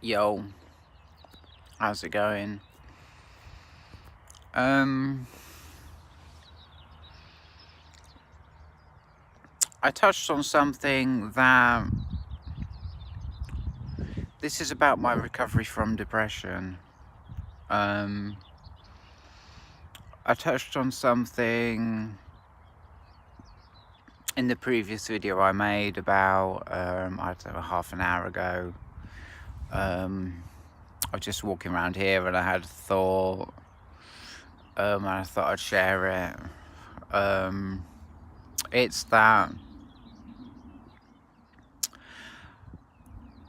Yo, how's it going? I touched on something that this is about my recovery from depression. I touched on something in the previous video I made about, I don't know, half an hour ago. I was just walking around here and I had a thought, and I thought I'd share it. It's that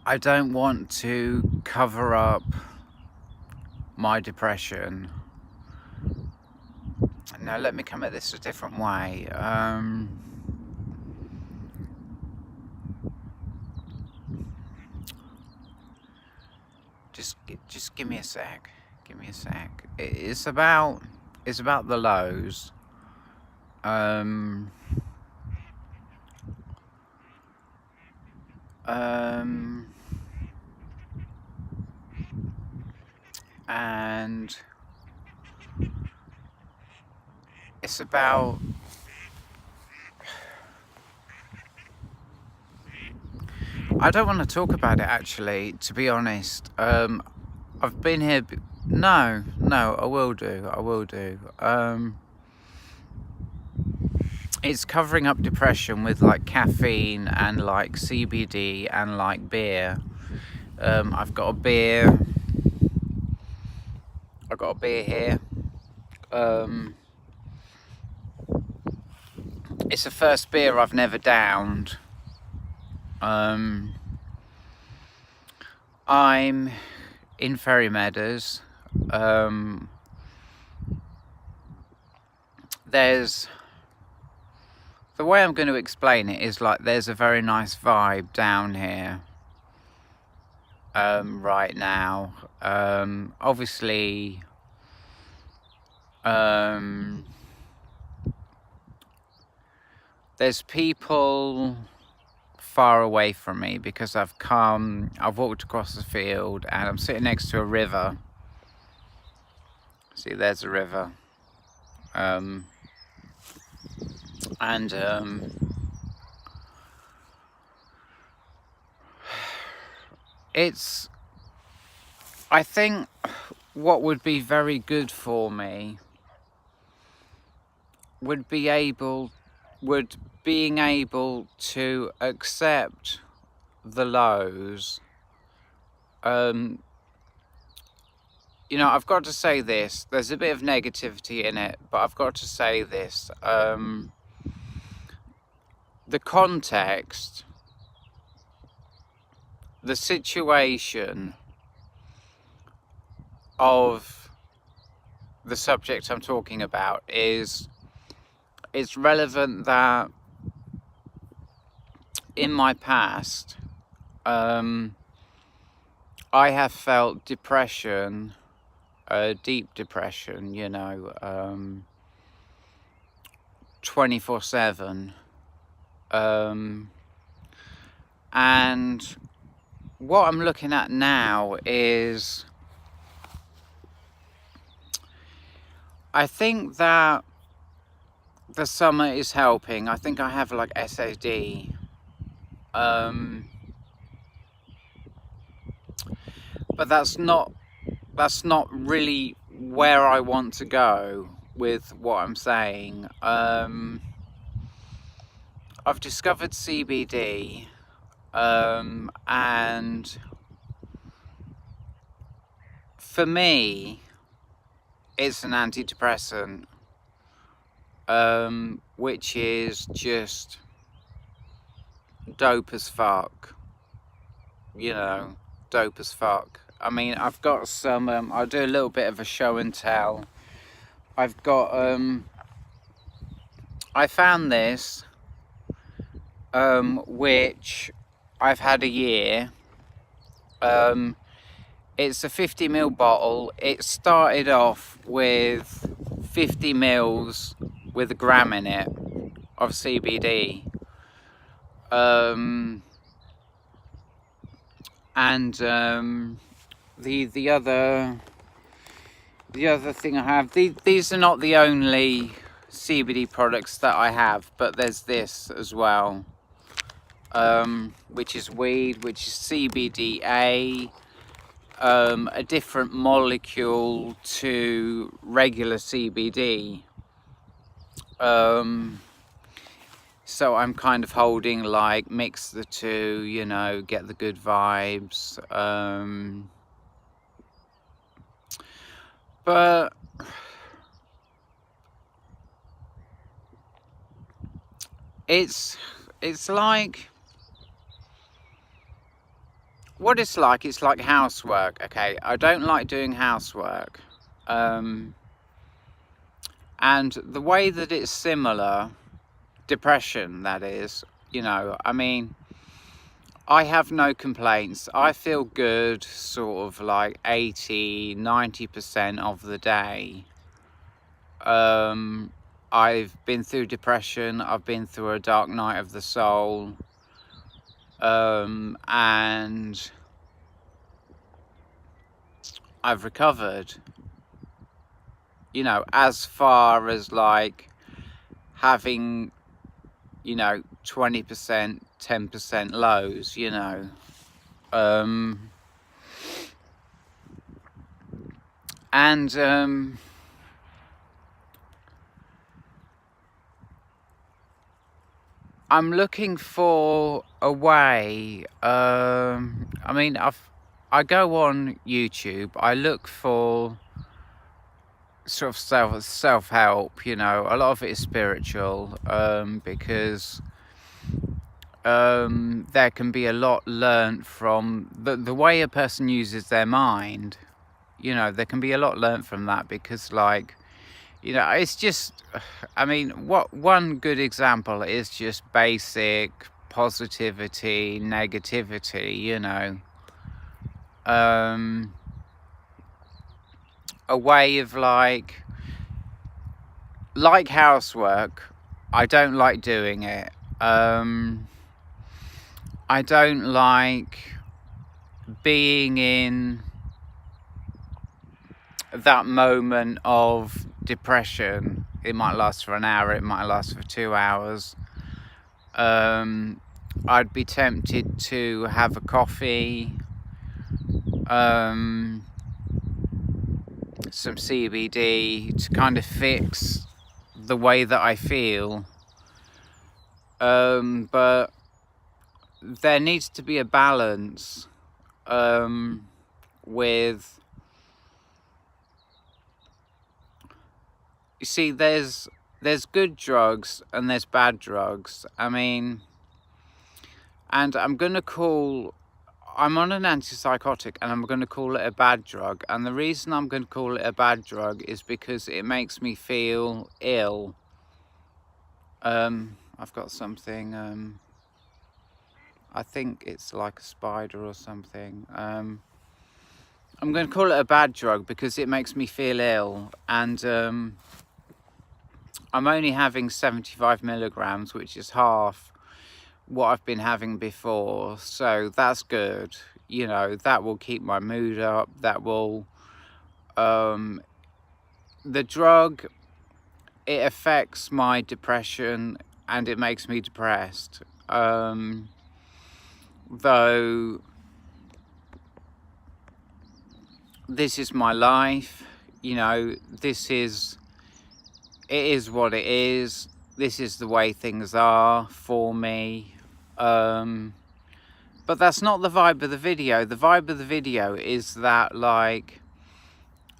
I don't want to cover up my depression. Now let me come at this a different way. Just give me a sec. Give me a sec. It's about the lows. And it's about I don't want to talk about it, actually, to be honest. I've been here. No, I will do. It's covering up depression with like caffeine and like CBD and like beer. I've got a beer here. It's the first beer I've never downed. I'm in Ferry Meadows. There's the way I'm going to explain it is like there's a very nice vibe down here right now. Obviously there's people far away from me because I've walked across the field and I'm sitting next to a river. See, there's a river. I think what would be very good for me would being able to accept the lows. You know, I've got to say this, there's a bit of negativity in it, but I've got to say this. The context, the situation of the subject I'm talking about it's relevant that in my past, I have felt depression, deep depression, you know, 24/7. And what I'm looking at now is, I think that the summer is helping. I think I have like SAD. But that's not really where I want to go with what I'm saying. I've discovered CBD, and for me, it's an antidepressant, which is just dope as fuck, you know, dope as fuck. I mean, I've got some, I'll do a little bit of a show and tell. I've got, I found this, which I've had a year. It's a 50ml bottle. It started off with 50 mils with a gram in it of CBD. And the other thing I have, these are not the only CBD products that I have, but there's this as well, which is weed, which is CBDA, a different molecule to regular CBD. So I'm kind of holding like mix the two, you know, get the good vibes. But it's like, what it's like housework. Okay, I don't like doing housework, and the way that it's similar, depression that is, you know, I mean, I have no complaints. I feel good sort of like 80-90% of the day. I've been through depression, I've been through a dark night of the soul, and I've recovered, you know, as far as like having, you know, 20%, 10% lows, you know. I'm looking for a way. I mean, I go on YouTube, I look for sort of self-help, you know. A lot of it is spiritual, because there can be a lot learnt from the way a person uses their mind. You know, there can be a lot learnt from that, because like, you know, it's just, I mean, what one good example is just basic positivity, negativity, you know. A way of like housework, I don't like doing it. I don't like being in that moment of depression. It might last for an hour, it might last for 2 hours. I'd be tempted to have a coffee, some CBD to kind of fix the way that I feel. But there needs to be a balance with, you see, there's good drugs and there's bad drugs. I mean, and I'm on an antipsychotic, and I'm going to call it a bad drug. And the reason I'm going to call it a bad drug is because it makes me feel ill. I've got something, I think it's like a spider or something. I'm going to call it a bad drug because it makes me feel ill. And I'm only having 75 milligrams, which is half what I've been having before, so that's good. You know, that will keep my mood up. That will, the drug, it affects my depression and it makes me depressed. Though this is my life, you know, it is what it is. This is the way things are for me. But that's not the vibe of the video. The vibe of the video is that, like,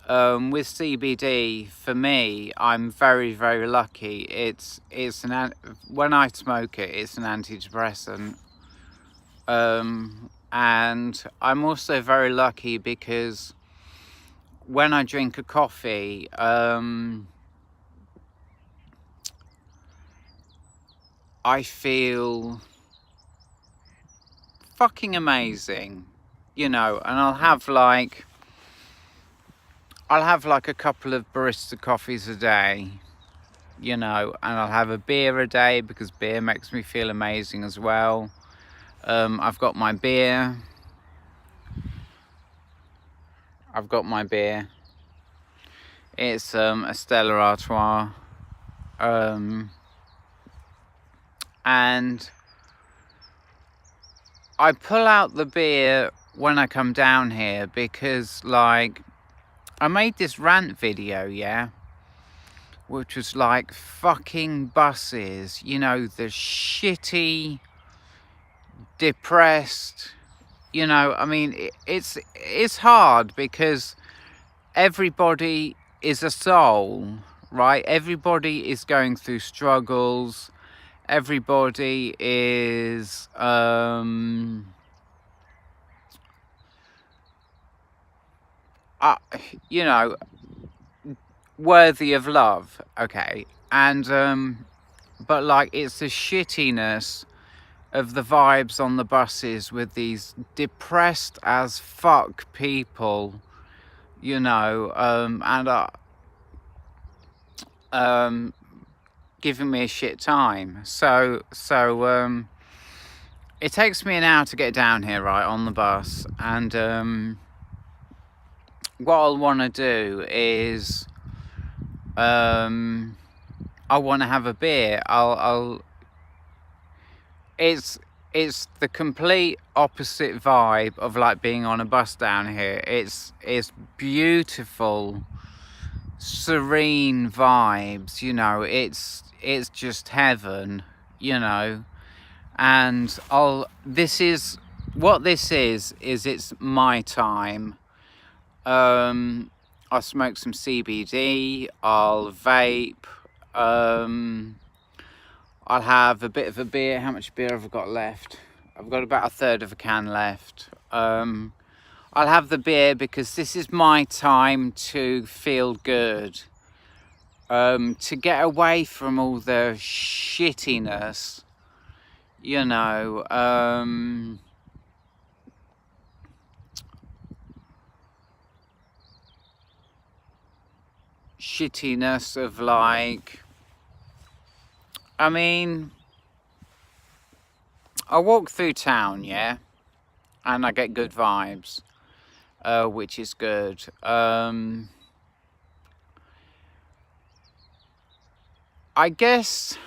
with CBD, for me, I'm very, very lucky. When I smoke it, it's an antidepressant. And I'm also very lucky because when I drink a coffee, I feel fucking amazing, you know. And I'll have like a couple of barista coffees a day, you know, and I'll have a beer a day because beer makes me feel amazing as well. I've got my beer, I've got my beer. It's a Stella Artois. And I pull out the beer when I come down here because, like, I made this rant video, yeah, which was like fucking buses, you know, the shitty, depressed, you know, I mean, it's hard because everybody is a soul, right? Everybody is going through struggles. Everybody is, you know, worthy of love, okay? And, but like, it's the shittiness of the vibes on the buses with these depressed as fuck people, you know, giving me a shit time. So it takes me an hour to get down here, right, on the bus. And what I'll want to do is I want to have a beer. It's the complete opposite vibe of like being on a bus down here. It's beautiful, serene vibes, you know. It's just heaven, you know. And this is it's my time. I'll smoke some CBD, I'll vape, I'll have a bit of a beer. How much beer have I got left? I've got about a third of a can left. I'll have the beer because this is my time to feel good. To get away from all the shittiness, you know. Shittiness of, like, I mean, I walk through town, yeah, and I get good vibes, which is good. I guess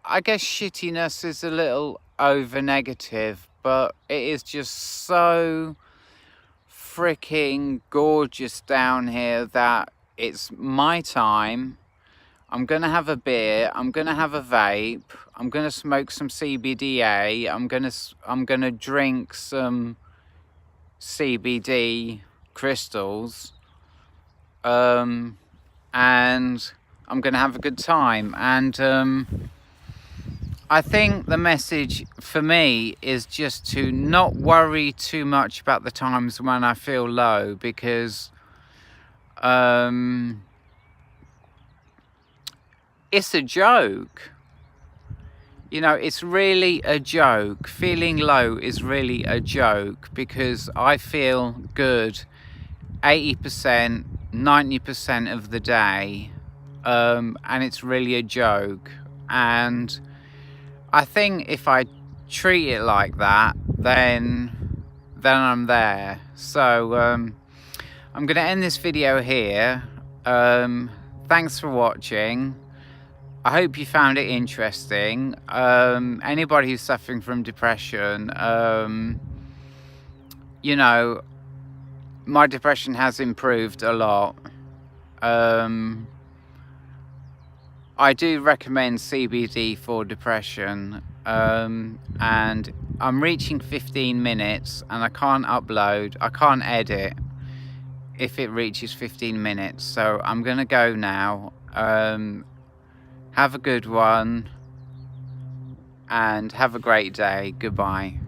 shittiness is a little over negative, but it is just so freaking gorgeous down here that it's my time. I'm gonna have a beer, I'm gonna have a vape, I'm gonna smoke some CBDA, I'm gonna drink some CBD crystals, and I'm gonna have a good time. And I think the message for me is just to not worry too much about the times when I feel low, because it's a joke. You know, it's really a joke. Feeling low is really a joke because I feel good 80%, 90% of the day, and it's really a joke. And I think if I treat it like that, then I'm there. So I'm gonna end this video here. Thanks for watching. I hope you found it interesting. Anybody who's suffering from depression, you know, my depression has improved a lot. I do recommend CBD for depression, and I'm reaching 15 minutes and I can't edit if it reaches 15 minutes. So I'm gonna go now. Have a good one and have a great day. Goodbye.